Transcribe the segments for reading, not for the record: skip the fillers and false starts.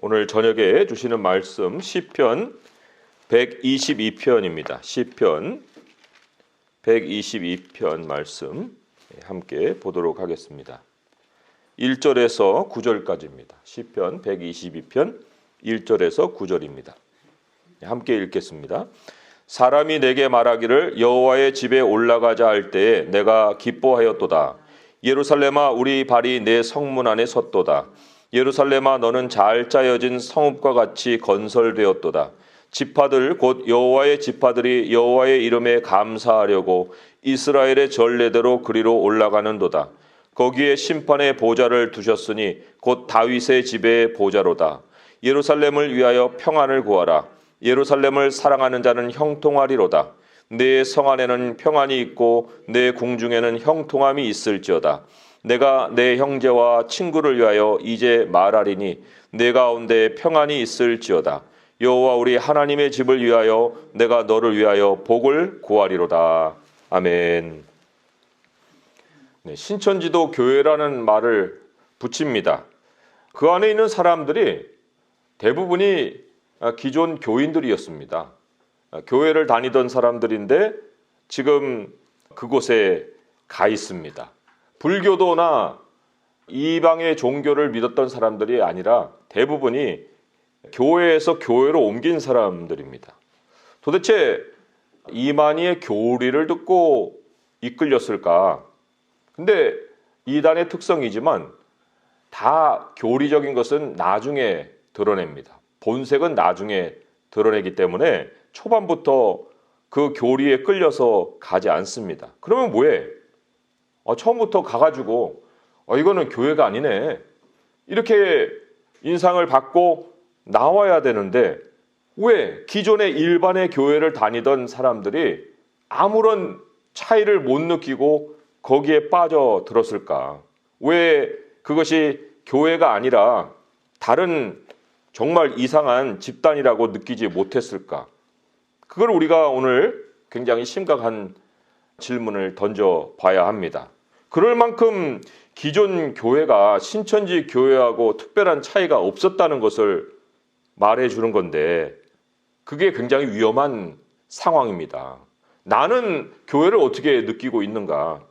오늘 저녁에 주시는 말씀 시편 122편입니다. 시편 122편 말씀 함께 보도록 하겠습니다. 1절에서 9절까지입니다. 시편 122편 1절에서 9절입니다. 함께 읽겠습니다. 사람이 내게 말하기를 여호와의 집에 올라가자 할 때에 내가 기뻐하였도다. 예루살렘아 우리 발이 내 성문 안에 섰도다. 예루살렘아 너는 잘 짜여진 성읍과 같이 건설되었도다. 지파들 곧 여호와의 지파들이 여호와의 이름에 감사하려고 이스라엘의 전례대로 그리로 올라가는도다. 거기에 심판의 보좌를 두셨으니 곧 다윗의 집의 보좌로다. 예루살렘을 위하여 평안을 구하라. 예루살렘을 사랑하는 자는 형통하리로다. 내 성 안에는 평안이 있고 내 궁중에는 형통함이 있을지어다. 내가 내 형제와 친구를 위하여 이제 말하리니 내 가운데 평안이 있을지어다. 여호와 우리 하나님의 집을 위하여 내가 너를 위하여 복을 구하리로다. 아멘. 네, 신천지도 교회라는 말을 붙입니다. 그 안에 있는 사람들이 대부분이 기존 교인들이었습니다. 교회를 다니던 사람들인데 지금 그곳에 가 있습니다. 불교도나 이방의 종교를 믿었던 사람들이 아니라 대부분이 교회에서 교회로 옮긴 사람들입니다. 도대체 이만희의 교리를 듣고 이끌렸을까? 근데 이단의 특성이지만 다 교리적인 것은 나중에 드러냅니다. 본색은 나중에 드러내기 때문에 초반부터 그 교리에 끌려서 가지 않습니다. 그러면 뭐해? 처음부터 가가지고 이거는 교회가 아니네 이렇게 인상을 받고 나와야 되는데 왜 기존의 일반의 교회를 다니던 사람들이 아무런 차이를 못 느끼고 거기에 빠져들었을까? 왜 그것이 교회가 아니라 다른 정말 이상한 집단이라고 느끼지 못했을까? 그걸 우리가 오늘 굉장히 심각한 질문을 던져봐야 합니다. 그럴 만큼 기존 교회가 신천지 교회하고 특별한 차이가 없었다는 것을 말해주는 건데 그게 굉장히 위험한 상황입니다. 나는 교회를 어떻게 느끼고 있는가?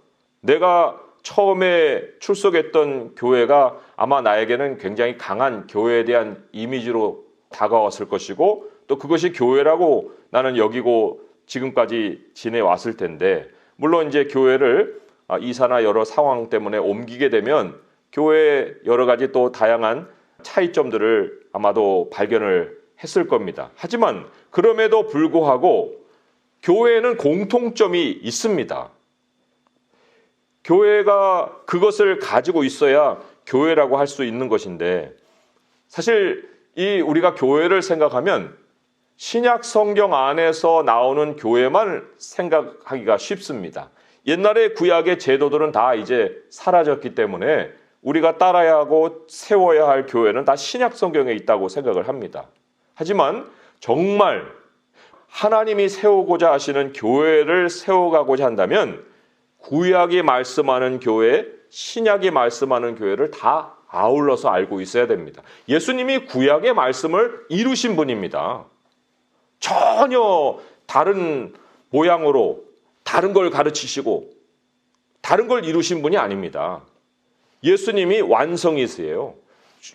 내가 처음에 출석했던 교회가 아마 나에게는 굉장히 강한 교회에 대한 이미지로 다가왔을 것이고 또 그것이 교회라고 나는 여기고 지금까지 지내왔을 텐데 물론 이제 교회를 이사나 여러 상황 때문에 옮기게 되면 교회의 여러 가지 또 다양한 차이점들을 아마도 발견을 했을 겁니다. 하지만 그럼에도 불구하고 교회에는 공통점이 있습니다. 교회가 그것을 가지고 있어야 교회라고 할 수 있는 것인데 사실 우리가 교회를 생각하면 신약 성경 안에서 나오는 교회만 생각하기가 쉽습니다. 옛날에 구약의 제도들은 다 이제 사라졌기 때문에 우리가 따라야 하고 세워야 할 교회는 다 신약 성경에 있다고 생각을 합니다. 하지만 정말 하나님이 세우고자 하시는 교회를 세워가고자 한다면 구약이 말씀하는 교회, 신약이 말씀하는 교회를 다 아울러서 알고 있어야 됩니다. 예수님이 구약의 말씀을 이루신 분입니다. 전혀 다른 모양으로 다른 걸 가르치시고 다른 걸 이루신 분이 아닙니다. 예수님이 완성이세요.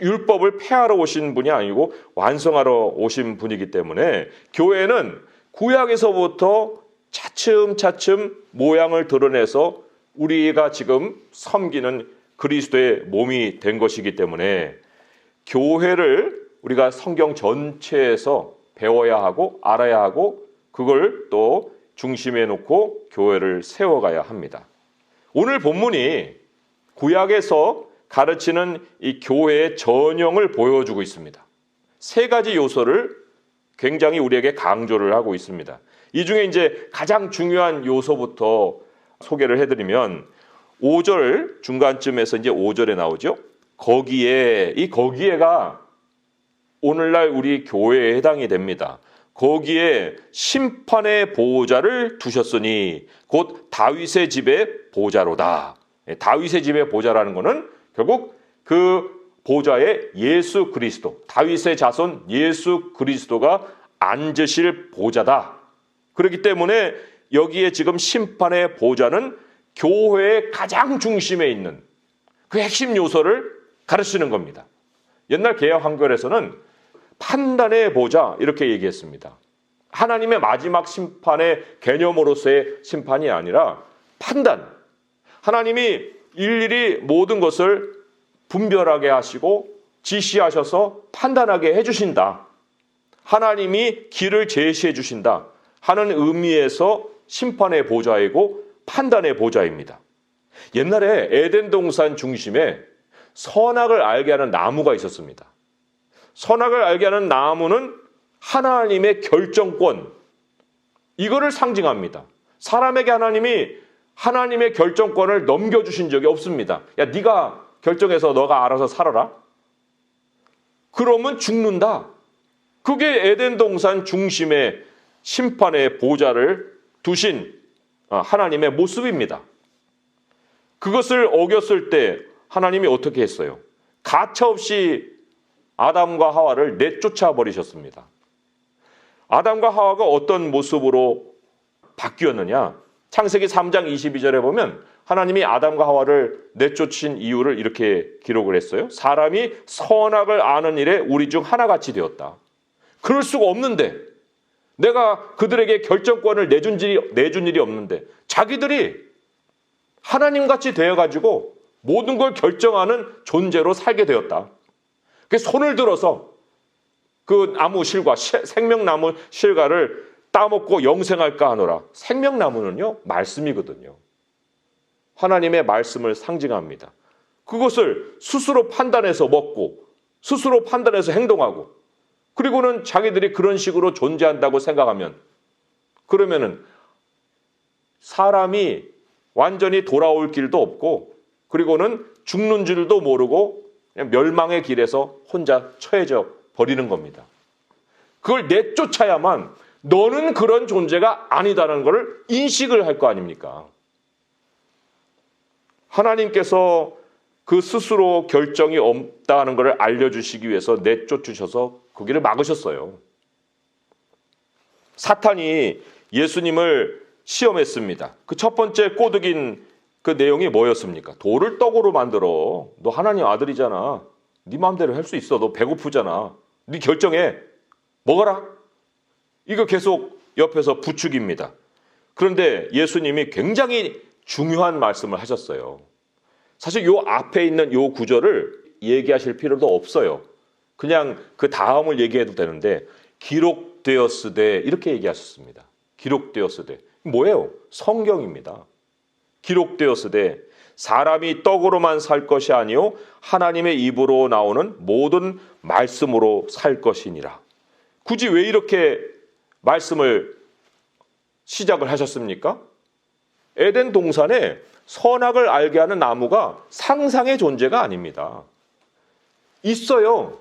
율법을 폐하러 오신 분이 아니고 완성하러 오신 분이기 때문에 교회는 구약에서부터 차츰차츰 모양을 드러내서 우리가 지금 섬기는 그리스도의 몸이 된 것이기 때문에 교회를 우리가 성경 전체에서 배워야 하고 알아야 하고 그걸 또 중심에 놓고 교회를 세워가야 합니다. 오늘 본문이 구약에서 가르치는 이 교회의 전형을 보여주고 있습니다. 세 가지 요소를 굉장히 우리에게 강조를 하고 있습니다. 이 중에 이제 가장 중요한 요소부터 소개를 해드리면 5절 중간쯤에서 이제 5절에 나오죠. 거기에가 오늘날 우리 교회에 해당이 됩니다. 거기에 심판의 보좌를 두셨으니 곧 다윗의 집의 보좌로다. 다윗의 집의 보좌라는 것은 결국 그 보좌에 예수 그리스도, 다윗의 자손 예수 그리스도가 앉으실 보좌다. 그렇기 때문에 여기에 지금 심판의 보좌는 교회의 가장 중심에 있는 그 핵심 요소를 가르치는 겁니다. 옛날 개역 한글에서는 판단의 보좌 이렇게 얘기했습니다. 하나님의 마지막 심판의 개념으로서의 심판이 아니라 판단. 하나님이 일일이 모든 것을 분별하게 하시고 지시하셔서 판단하게 해주신다. 하나님이 길을 제시해 주신다 하는 의미에서 심판의 보좌이고 판단의 보좌입니다. 옛날에 에덴 동산 중심에 선악을 알게 하는 나무가 있었습니다. 선악을 알게 하는 나무는 하나님의 결정권, 이거를 상징합니다. 사람에게 하나님이 하나님의 결정권을 넘겨주신 적이 없습니다. 야, 네가 결정해서 너가 알아서 살아라. 그러면 죽는다. 그게 에덴 동산 중심에 심판의 보좌를 두신 하나님의 모습입니다. 그것을 어겼을 때 하나님이 어떻게 했어요? 가차없이 아담과 하와를 내쫓아 버리셨습니다. 아담과 하와가 어떤 모습으로 바뀌었느냐? 창세기 3장 22절에 보면 하나님이 아담과 하와를 내쫓으신 이유를 이렇게 기록을 했어요. 사람이 선악을 아는 일에 우리 중 하나같이 되었다. 그럴 수가 없는데, 내가 그들에게 결정권을 내준 일이 없는데 자기들이 하나님같이 되어가지고 모든 걸 결정하는 존재로 살게 되었다. 그래서 손을 들어서 그 나무 실과 생명나무 실과를 따먹고 영생할까 하노라. 생명나무는요, 말씀이거든요. 하나님의 말씀을 상징합니다. 그것을 스스로 판단해서 먹고 스스로 판단해서 행동하고, 그리고는 자기들이 그런 식으로 존재한다고 생각하면, 그러면은 사람이 완전히 돌아올 길도 없고, 그리고는 죽는 줄도 모르고 그냥 멸망의 길에서 혼자 처해져 버리는 겁니다. 그걸 내쫓아야만 너는 그런 존재가 아니다라는 것을 인식을 할 거 아닙니까? 하나님께서 그 스스로 결정이 없다는 것을 알려주시기 위해서 내쫓으셔서 그 길을 막으셨어요. 사탄이 예수님을 시험했습니다. 그 첫 번째 꼬드긴 그 내용이 뭐였습니까? 돌을 떡으로 만들어. 너 하나님 아들이잖아. 네 마음대로 할 수 있어. 너 배고프잖아. 네 결정해. 먹어라. 이거 계속 옆에서 부추깁니다. 그런데 예수님이 굉장히 중요한 말씀을 하셨어요. 사실 요 앞에 있는 요 구절을 얘기하실 필요도 없어요. 그냥 그 다음을 얘기해도 되는데, 기록되었으되 이렇게 얘기하셨습니다. 기록되었으되 뭐예요? 성경입니다. 기록되었으되 사람이 떡으로만 살 것이 아니요 하나님의 입으로 나오는 모든 말씀으로 살 것이니라. 굳이 왜 이렇게 말씀을 시작을 하셨습니까? 에덴 동산에 선악을 알게 하는 나무가 상상의 존재가 아닙니다. 있어요.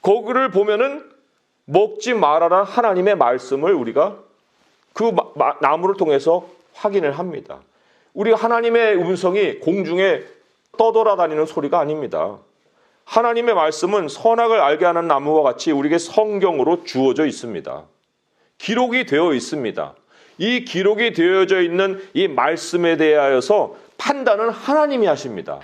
거기를 보면은 먹지 말아라 하나님의 말씀을 우리가 그 나무를 통해서 확인을 합니다. 우리가 하나님의 음성이 공중에 떠돌아다니는 소리가 아닙니다. 하나님의 말씀은 선악을 알게 하는 나무와 같이 우리에게 성경으로 주어져 있습니다. 기록이 되어 있습니다. 이 기록이 되어져 있는 이 말씀에 대하여서 판단은 하나님이 하십니다.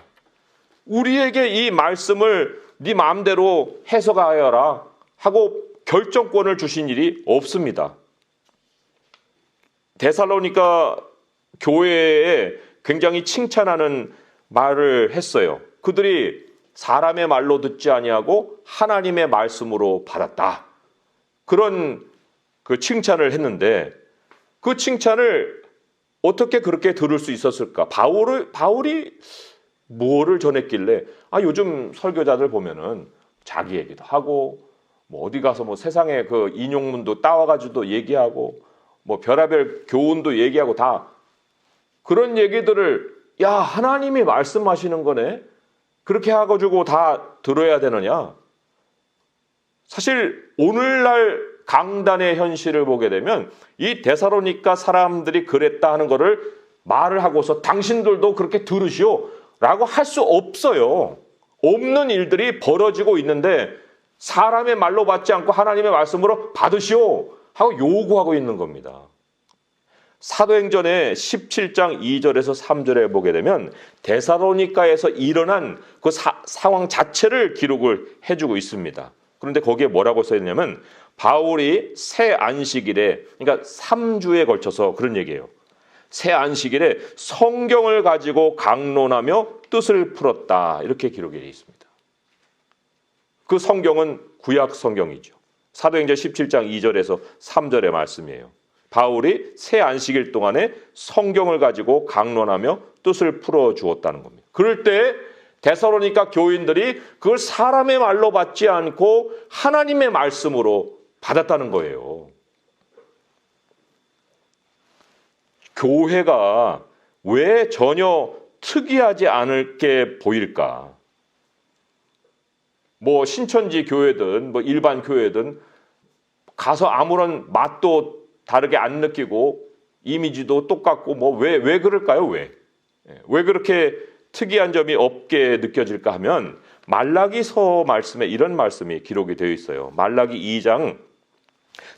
우리에게 이 말씀을 네 마음대로 해석하여라 하고 결정권을 주신 일이 없습니다. 데살로니가 교회에 굉장히 칭찬하는 말을 했어요. 그들이 사람의 말로 듣지 아니하고 하나님의 말씀으로 받았다. 그런 그 칭찬을 했는데, 그 칭찬을 어떻게 그렇게 들을 수 있었을까? 바울이 뭐를 전했길래, 요즘 설교자들 보면은 자기 얘기도 하고, 뭐 어디 가서 뭐 세상에 그 인용문도 따와가지고 얘기하고, 뭐 별의별 교훈도 얘기하고 다 그런 얘기들을, 야, 하나님이 말씀하시는 거네? 그렇게 해가지고 다 들어야 되느냐? 사실 오늘날 강단의 현실을 보게 되면 이 데살로니가 사람들이 그랬다 하는 거를 말을 하고서 당신들도 그렇게 들으시오 라고 할 수 없어요. 없는 일들이 벌어지고 있는데 사람의 말로 받지 않고 하나님의 말씀으로 받으시오 하고 요구하고 있는 겁니다. 사도행전의 17장 2절에서 3절에 보게 되면 데살로니가에서 일어난 그 상황 자체를 기록을 해주고 있습니다. 그런데 거기에 뭐라고 써있냐면 바울이 새 안식일에, 그러니까 3주에 걸쳐서 그런 얘기예요. 새 안식일에 성경을 가지고 강론하며 뜻을 풀었다, 이렇게 기록이 되어 있습니다. 그 성경은 구약 성경이죠. 사도행전 17장 2절에서 3절의 말씀이에요. 바울이 새 안식일 동안에 성경을 가지고 강론하며 뜻을 풀어주었다는 겁니다. 그럴 때 데살로니가 교인들이 그걸 사람의 말로 받지 않고 하나님의 말씀으로 받았다는 거예요. 교회가 왜 전혀 특이하지 않을 게 보일까? 뭐 신천지 교회든 뭐 일반 교회든 가서 아무런 맛도 다르게 안 느끼고 이미지도 똑같고 뭐 왜 그럴까요? 왜 그렇게 특이한 점이 없게 느껴질까 하면 말라기서 말씀에 이런 말씀이 기록이 되어 있어요. 말라기 2장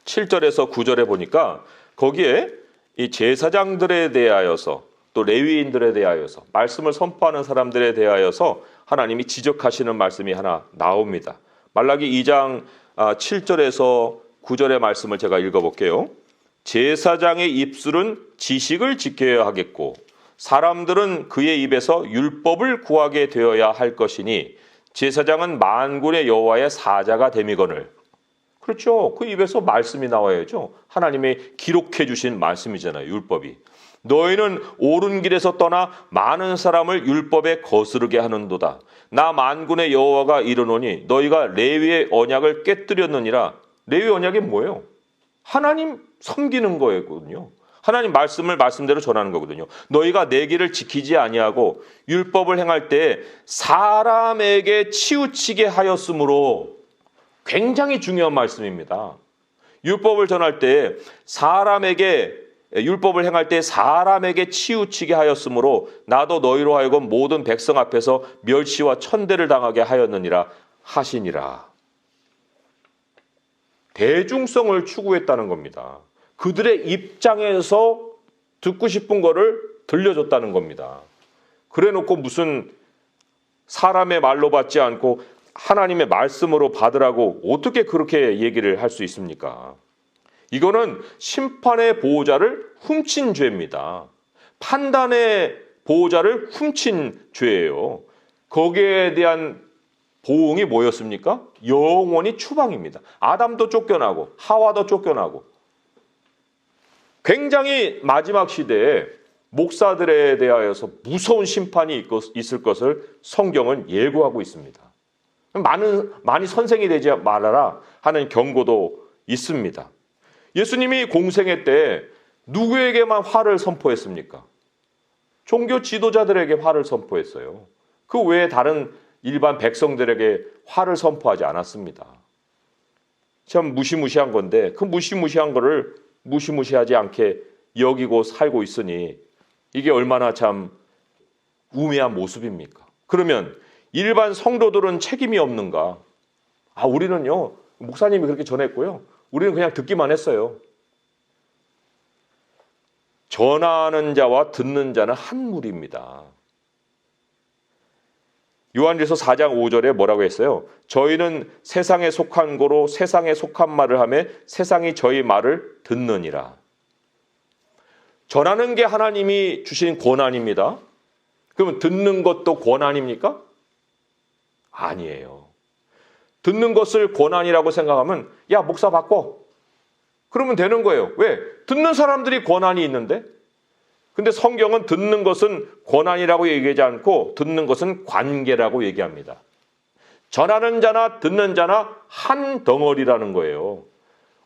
7절에서 9절에 보니까 거기에 이 제사장들에 대하여서 또 레위인들에 대하여서 말씀을 선포하는 사람들에 대하여서 하나님이 지적하시는 말씀이 하나 나옵니다. 말라기 2장 7절에서 9절의 말씀을 제가 읽어볼게요. 제사장의 입술은 지식을 지켜야 하겠고 사람들은 그의 입에서 율법을 구하게 되어야 할 것이니 제사장은 만군의 여호와의 사자가 됨이거늘. 그렇죠. 그 입에서 말씀이 나와야죠. 하나님의 기록해 주신 말씀이잖아요. 율법이. 너희는 옳은 길에서 떠나 많은 사람을 율법에 거스르게 하는도다. 나 만군의 여호와가 이르노니 너희가 레위의 언약을 깨뜨렸느니라. 레위 언약이 뭐예요? 하나님 섬기는 거거든요. 하나님 말씀을 말씀대로 전하는 거거든요. 너희가 내 길을 지키지 아니하고 율법을 행할 때 사람에게 치우치게 하였으므로, 굉장히 중요한 말씀입니다. 율법을 전할 때 율법을 행할 때 사람에게 치우치게 하였으므로 나도 너희로 하여금 모든 백성 앞에서 멸시와 천대를 당하게 하였느니라 하시니라. 대중성을 추구했다는 겁니다. 그들의 입장에서 듣고 싶은 거를 들려줬다는 겁니다. 그래놓고 무슨 사람의 말로 받지 않고 하나님의 말씀으로 받으라고 어떻게 그렇게 얘기를 할 수 있습니까? 이거는 심판의 보호자를 훔친 죄입니다. 판단의 보호자를 훔친 죄예요. 거기에 대한 보응이 뭐였습니까? 영원히 추방입니다. 아담도 쫓겨나고 하와도 쫓겨나고, 굉장히 마지막 시대에 목사들에 대하여서 무서운 심판이 있을 것을 성경은 예고하고 있습니다. 많이 선생이 되지 말아라 하는 경고도 있습니다. 예수님이 공생애 때 누구에게만 화를 선포했습니까? 종교 지도자들에게 화를 선포했어요. 그 외에 다른 일반 백성들에게 화를 선포하지 않았습니다. 참 무시무시한 건데 그 무시무시한 거를 무시무시하지 않게 여기고 살고 있으니 이게 얼마나 참 우매한 모습입니까? 그러면 일반 성도들은 책임이 없는가? 우리는요, 목사님이 그렇게 전했고요, 우리는 그냥 듣기만 했어요. 전하는 자와 듣는 자는 한 무리입니다. 요한일서 4장 5절에 뭐라고 했어요? 저희는 세상에 속한 고로 세상에 속한 말을 하며 세상이 저희 말을 듣느니라. 전하는 게 하나님이 주신 권한입니다. 그러면 듣는 것도 권한입니까? 아니에요. 듣는 것을 권한이라고 생각하면 야, 목사 바꿔. 그러면 되는 거예요. 왜? 듣는 사람들이 권한이 있는데. 근데 성경은 듣는 것은 권한이라고 얘기하지 않고 듣는 것은 관계라고 얘기합니다. 전하는 자나 듣는 자나 한 덩어리라는 거예요.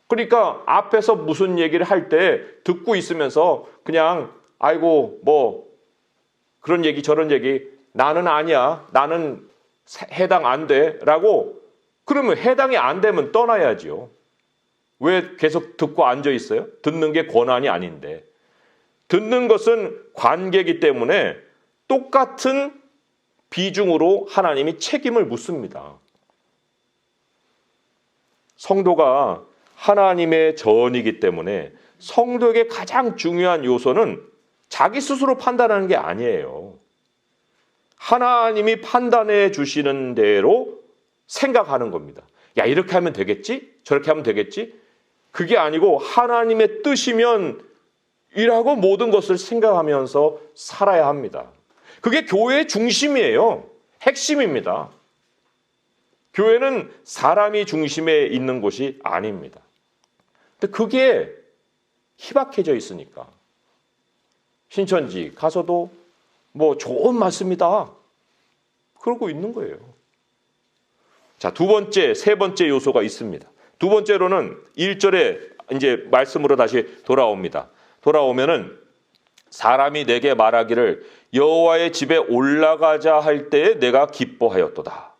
그러니까 앞에서 무슨 얘기를 할 때 듣고 있으면서 그냥 아이고 뭐 그런 얘기 저런 얘기 나는 아니야, 나는 해당 안 돼 라고, 그러면 해당이 안 되면 떠나야죠. 왜 계속 듣고 앉아 있어요? 듣는 게 권한이 아닌데. 듣는 것은 관계이기 때문에 똑같은 비중으로 하나님이 책임을 묻습니다. 성도가 하나님의 전이기 때문에 성도에게 가장 중요한 요소는 자기 스스로 판단하는 게 아니에요. 하나님이 판단해 주시는 대로 생각하는 겁니다. 야, 이렇게 하면 되겠지? 저렇게 하면 되겠지? 그게 아니고 하나님의 뜻이면 이라고 모든 것을 생각하면서 살아야 합니다. 그게 교회의 중심이에요. 핵심입니다. 교회는 사람이 중심에 있는 곳이 아닙니다. 근데 그게 희박해져 있으니까 신천지 가서도 뭐 좋은 말씀이다 그러고 있는 거예요. 자, 두 번째, 세 번째 요소가 있습니다. 두 번째로는 1절에 이제 말씀으로 다시 돌아옵니다. 돌아오면은 사람이 내게 말하기를 여호와의 집에 올라가자 할 때에 내가 기뻐하였도다.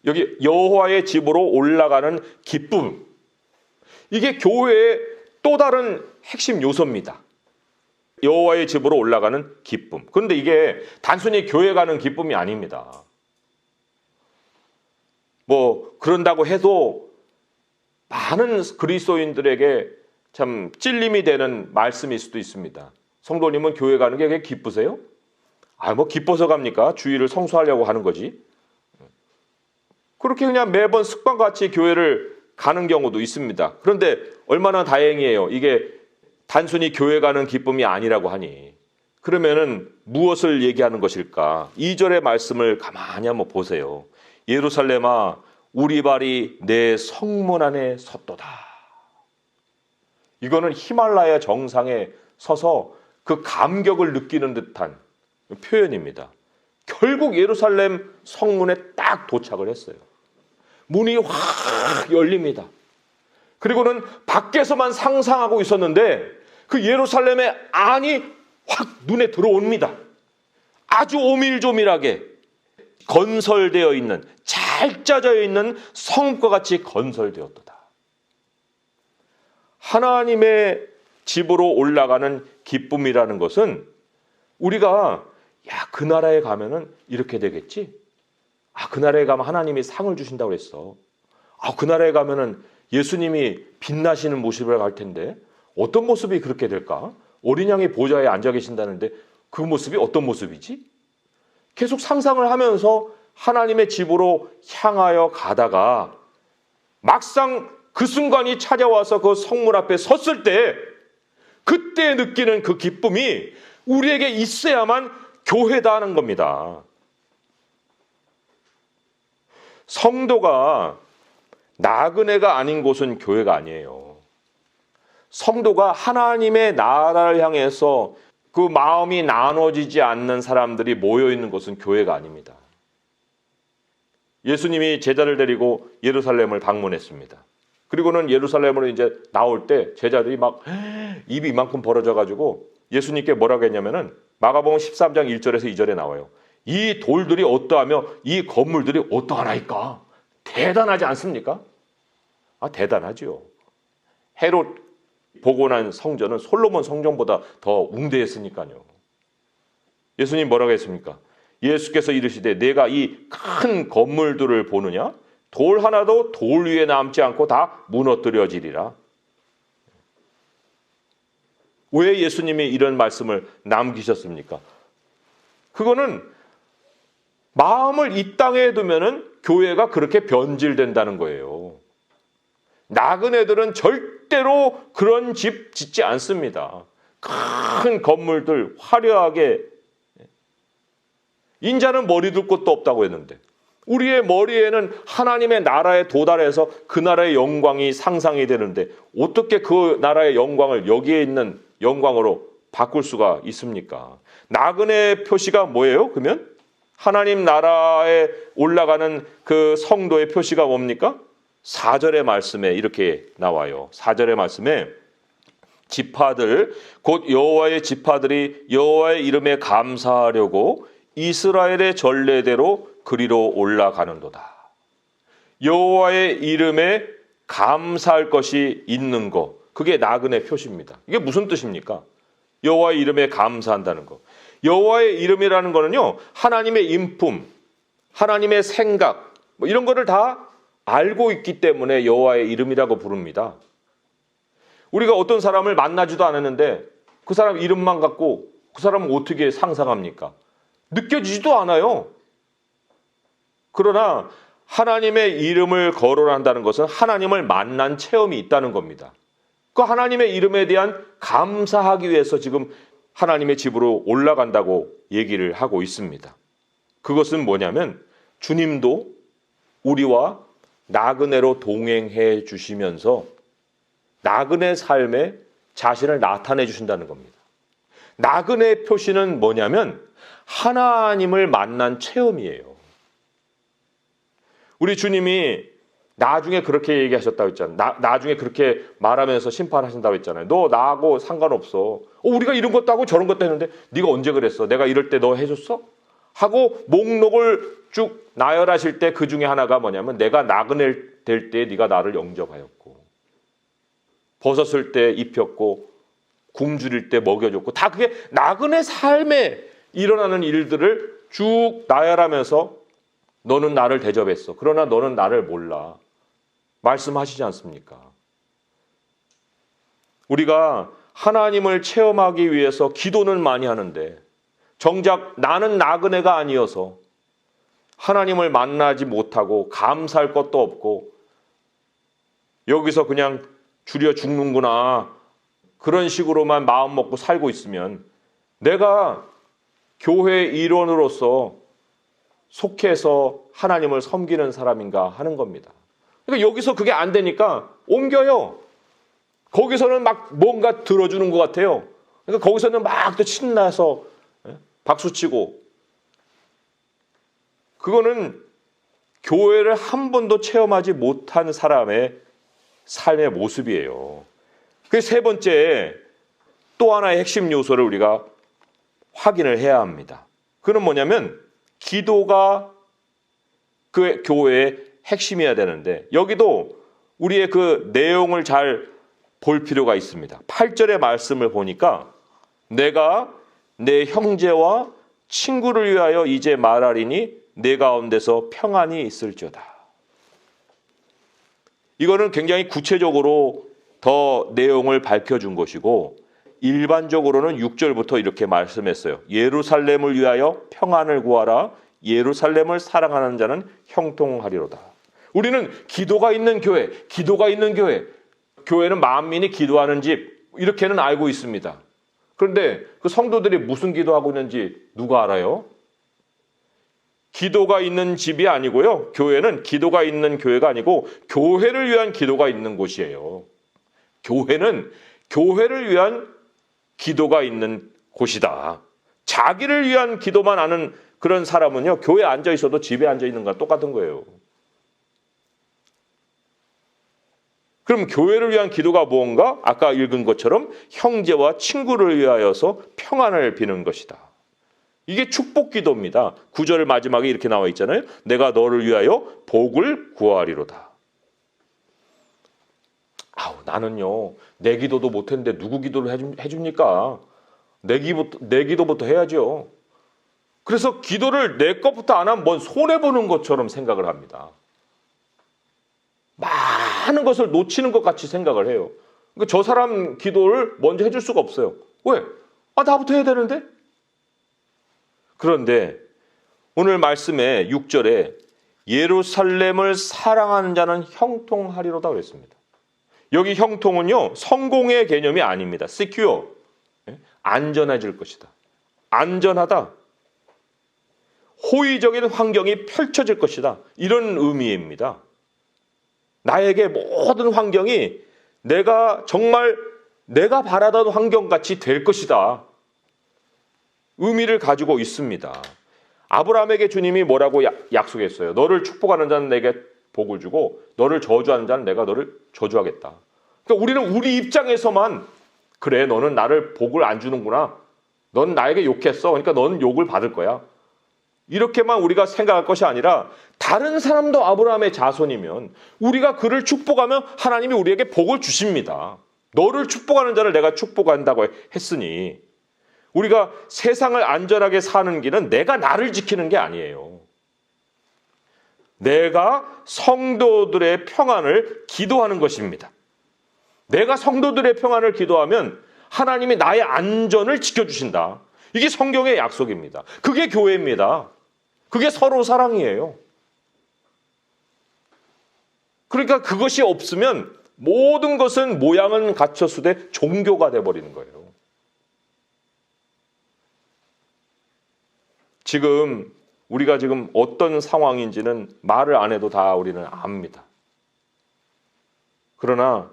여기 여호와의 집으로 올라가는 기쁨. 이게 교회의 또 다른 핵심 요소입니다. 여호와의 집으로 올라가는 기쁨. 그런데 이게 단순히 교회 가는 기쁨이 아닙니다. 뭐 그런다고 해도 많은 그리스도인들에게 참 찔림이 되는 말씀일 수도 있습니다. 성도님은 교회 가는 게 기쁘세요? 뭐 기뻐서 갑니까? 주일을 성수하려고 하는 거지. 그렇게 그냥 매번 습관같이 교회를 가는 경우도 있습니다. 그런데 얼마나 다행이에요. 이게 단순히 교회 가는 기쁨이 아니라고 하니. 그러면은 무엇을 얘기하는 것일까? 2절의 말씀을 가만히 한번 보세요. 예루살렘아, 우리 발이 내 성문 안에 섰도다. 이거는 히말라야 정상에 서서 그 감격을 느끼는 듯한 표현입니다. 결국 예루살렘 성문에 딱 도착을 했어요. 문이 확 열립니다. 그리고는 밖에서만 상상하고 있었는데 그 예루살렘의 안이 확 눈에 들어옵니다. 아주 오밀조밀하게 건설되어 있는, 잘 짜져 있는 성과 같이 건설되었도다. 하나님의 집으로 올라가는 기쁨이라는 것은 우리가 그 나라에 가면은 이렇게 되겠지? 그 나라에 가면 하나님이 상을 주신다고 그랬어. 그 나라에 가면은 예수님이 빛나시는 모습을 갈 텐데 어떤 모습이 그렇게 될까? 어린 양의 보좌에 앉아 계신다는데 그 모습이 어떤 모습이지? 계속 상상을 하면서 하나님의 집으로 향하여 가다가 막상 그 순간이 찾아와서 그 성문 앞에 섰을 때 그때 느끼는 그 기쁨이 우리에게 있어야만 교회다 하는 겁니다. 성도가 나그네가 아닌 곳은 교회가 아니에요. 성도가 하나님의 나라를 향해서 그 마음이 나눠지지 않는 사람들이 모여있는 곳은 교회가 아닙니다. 예수님이 제자를 데리고 예루살렘을 방문했습니다. 그리고는 예루살렘으로 이제 나올 때 제자들이 막 입이 이만큼 벌어져가지고 예수님께 뭐라고 했냐면은 마가복음 13장 1절에서 2절에 나와요. 이 돌들이 어떠하며 이 건물들이 어떠하나이까? 대단하지 않습니까? 대단하죠. 헤롯 복원한 성전은 솔로몬 성전보다 더 웅대했으니까요. 예수님 뭐라고 했습니까? 예수께서 이르시되 내가 이 큰 건물들을 보느냐? 돌 하나도 돌 위에 남지 않고 다 무너뜨려지리라. 왜 예수님이 이런 말씀을 남기셨습니까? 그거는 마음을 이 땅에 두면은 교회가 그렇게 변질된다는 거예요. 나그네들은 절대로 그런 집 짓지 않습니다. 큰 건물들 화려하게. 인자는 머리 둘 곳도 없다고 했는데 우리의 머리에는 하나님의 나라에 도달해서 그 나라의 영광이 상상이 되는데 어떻게 그 나라의 영광을 여기에 있는 영광으로 바꿀 수가 있습니까? 나그네 표시가 뭐예요? 그러면 하나님 나라에 올라가는 그 성도의 표시가 뭡니까? 4절의 말씀에 이렇게 나와요. 4절의 말씀에 지파들 곧 여호와의 지파들이 여호와의 이름에 감사하려고 이스라엘의 전례대로 그리로 올라가는도다. 여호와의 이름에 감사할 것이 있는 거, 그게 나그네 표시입니다. 이게 무슨 뜻입니까? 여호와의 이름에 감사한다는 거. 여호와의 이름이라는 거는요, 하나님의 인품, 하나님의 생각, 뭐 이런 거를 다 알고 있기 때문에 여호와의 이름이라고 부릅니다. 우리가 어떤 사람을 만나지도 않았는데 그 사람 이름만 갖고 그 사람은 어떻게 상상합니까? 느껴지지도 않아요. 그러나 하나님의 이름을 거론한다는 것은 하나님을 만난 체험이 있다는 겁니다. 그 하나님의 이름에 대한 감사하기 위해서 지금 하나님의 집으로 올라간다고 얘기를 하고 있습니다. 그것은 뭐냐면 주님도 우리와 나그네로 동행해 주시면서 나그네 삶에 자신을 나타내 주신다는 겁니다. 나그네의 표시는 뭐냐면 하나님을 만난 체험이에요. 우리 주님이 나중에 그렇게 얘기하셨다고 했잖아요. 나중에 그렇게 말하면서 심판하신다고 했잖아요. 너 나하고 상관없어. 우리가 이런 것도 하고 저런 것도 했는데 네가 언제 그랬어? 내가 이럴 때 너 해줬어? 하고 목록을 쭉 나열하실 때 그 중에 하나가 뭐냐면 내가 나그네 될 때 네가 나를 영접하였고 벗었을 때 입혔고 굶주릴 때 먹여줬고 다 그게 나그네 삶에 일어나는 일들을 쭉 나열하면서 너는 나를 대접했어. 그러나 너는 나를 몰라. 말씀하시지 않습니까? 우리가 하나님을 체험하기 위해서 기도는 많이 하는데 정작 나는 나그네가 아니어서 하나님을 만나지 못하고 감사할 것도 없고 여기서 그냥 줄여 죽는구나 그런 식으로만 마음 먹고 살고 있으면 내가 교회 일원으로서 속해서 하나님을 섬기는 사람인가 하는 겁니다. 그러니까 여기서 그게 안 되니까 옮겨요. 거기서는 막 뭔가 들어주는 것 같아요. 그러니까 거기서는 막 또 신나서 박수치고 그거는 교회를 한 번도 체험하지 못한 사람의 삶의 모습이에요. 그 세 번째 또 하나의 핵심 요소를 우리가 확인을 해야 합니다. 그건 뭐냐면 기도가 그 교회의 핵심이어야 되는데 여기도 우리의 그 내용을 잘 볼 필요가 있습니다. 8절의 말씀을 보니까 내가 내 형제와 친구를 위하여 이제 말하리니 내 가운데서 평안이 있을지어다. 이거는 굉장히 구체적으로 더 내용을 밝혀준 것이고 일반적으로는 6절부터 이렇게 말씀했어요. 예루살렘을 위하여 평안을 구하라. 예루살렘을 사랑하는 자는 형통하리로다. 우리는 기도가 있는 교회, 기도가 있는 교회, 교회는 만민이 기도하는 집 이렇게는 알고 있습니다. 그런데 그 성도들이 무슨 기도하고 있는지 누가 알아요? 기도가 있는 집이 아니고요. 교회는 기도가 있는 교회가 아니고 교회를 위한 기도가 있는 곳이에요. 교회는 교회를 위한 기도가 있는 곳이다. 자기를 위한 기도만 하는 그런 사람은요. 교회에 앉아 있어도 집에 앉아 있는 거랑 똑같은 거예요. 그럼 교회를 위한 기도가 무언가? 아까 읽은 것처럼 형제와 친구를 위하여서 평안을 비는 것이다. 이게 축복 기도입니다. 9절 마지막에 이렇게 나와 있잖아요. 내가 너를 위하여 복을 구하리로다. 나는요. 내 기도도 못했는데 누구 기도를 해줍니까? 내 기도부터 해야죠. 그래서 기도를 내 것부터 안 하면 뭔 손해보는 것처럼 생각을 합니다. 많은 것을 놓치는 것 같이 생각을 해요. 그러니까 저 사람 기도를 먼저 해줄 수가 없어요. 왜? 나부터 해야 되는데? 그런데 오늘 말씀에 6절에 예루살렘을 사랑하는 자는 형통하리로다 그랬습니다. 여기 형통은요. 성공의 개념이 아닙니다. secure. 안전해질 것이다. 안전하다. 호의적인 환경이 펼쳐질 것이다. 이런 의미입니다. 나에게 모든 환경이 정말 내가 바라던 환경같이 될 것이다. 의미를 가지고 있습니다. 아브라함에게 주님이 뭐라고 약속했어요? 너를 축복하는 자는 내게 복을 주고 너를 저주하는 자는 내가 너를 저주하겠다. 그러니까 우리는 우리 입장에서만 그래 너는 나를 복을 안 주는구나. 넌 나에게 욕했어. 그러니까 너는 욕을 받을 거야. 이렇게만 우리가 생각할 것이 아니라 다른 사람도 아브라함의 자손이면 우리가 그를 축복하면 하나님이 우리에게 복을 주십니다. 너를 축복하는 자를 내가 축복한다고 했으니 우리가 세상을 안전하게 사는 길은 내가 나를 지키는 게 아니에요. 내가 성도들의 평안을 기도하는 것입니다. 내가 성도들의 평안을 기도하면 하나님이 나의 안전을 지켜주신다. 이게 성경의 약속입니다. 그게 교회입니다. 그게 서로 사랑이에요. 그러니까 그것이 없으면 모든 것은 모양은 갖췄으되 종교가 돼버리는 거예요. 우리가 지금 어떤 상황인지는 말을 안 해도 다 우리는 압니다. 그러나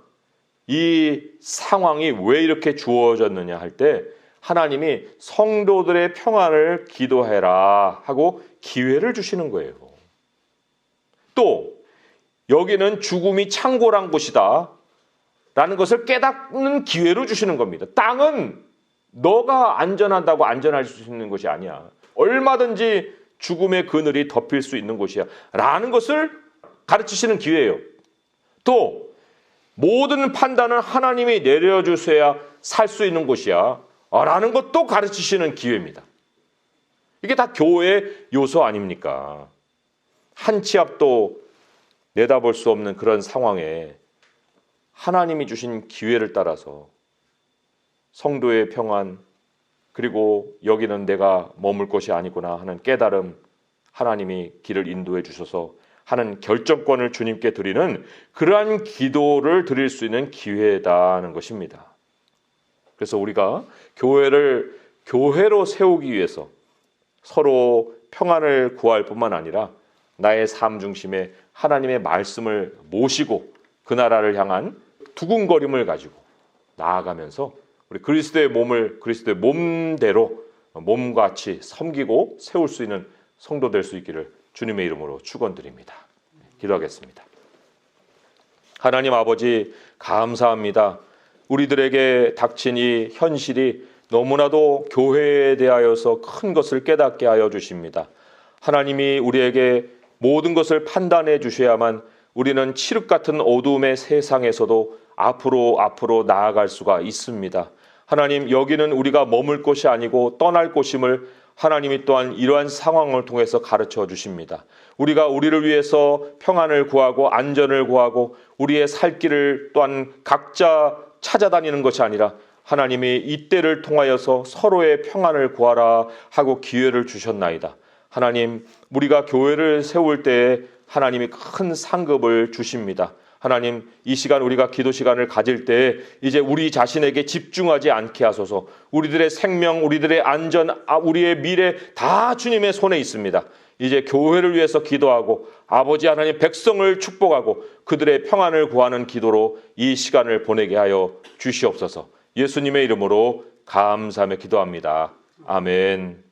이 상황이 왜 이렇게 주어졌느냐 할 때 하나님이 성도들의 평안을 기도해라 하고 기회를 주시는 거예요. 또 여기는 죽음이 창궐한 곳이다 라는 것을 깨닫는 기회로 주시는 겁니다. 땅은 너가 안전한다고 안전할 수 있는 것이 아니야. 얼마든지 죽음의 그늘이 덮일 수 있는 곳이야 라는 것을 가르치시는 기회예요. 또 모든 판단은 하나님이 내려주셔야 살 수 있는 곳이야 라는 것도 가르치시는 기회입니다. 이게 다 교회의 요소 아닙니까? 한 치 앞도 내다볼 수 없는 그런 상황에 하나님이 주신 기회를 따라서 성도의 평안, 그리고 여기는 내가 머물 곳이 아니구나 하는 깨달음, 하나님이 길을 인도해 주셔서 하는 결정권을 주님께 드리는 그러한 기도를 드릴 수 있는 기회다는 것입니다. 그래서 우리가 교회를 교회로 세우기 위해서 서로 평안을 구할 뿐만 아니라 나의 삶 중심에 하나님의 말씀을 모시고 그 나라를 향한 두근거림을 가지고 나아가면서 우리 그리스도의 몸을 그리스도의 몸대로 몸같이 섬기고 세울 수 있는 성도 될 수 있기를 주님의 이름으로 축원드립니다. 기도하겠습니다. 하나님 아버지 감사합니다. 우리들에게 닥친 이 현실이 너무나도 교회에 대하여서 큰 것을 깨닫게 하여 주십니다. 하나님이 우리에게 모든 것을 판단해 주셔야만 우리는 칠흑 같은 어두움의 세상에서도 앞으로 나아갈 수가 있습니다. 하나님, 여기는 우리가 머물 곳이 아니고 떠날 곳임을 하나님이 또한 이러한 상황을 통해서 가르쳐 주십니다. 우리가 우리를 위해서 평안을 구하고 안전을 구하고 우리의 살 길을 또한 각자 찾아다니는 것이 아니라 하나님이 이때를 통하여서 서로의 평안을 구하라 하고 기회를 주셨나이다. 하나님, 우리가 교회를 세울 때에 하나님이 큰 상급을 주십니다. 하나님, 이 시간 우리가 기도 시간을 가질 때 이제 우리 자신에게 집중하지 않게 하소서. 우리들의 생명, 우리들의 안전, 우리의 미래 다 주님의 손에 있습니다. 이제 교회를 위해서 기도하고 아버지 하나님 백성을 축복하고 그들의 평안을 구하는 기도로 이 시간을 보내게 하여 주시옵소서. 예수님의 이름으로 감사하며 기도합니다. 아멘.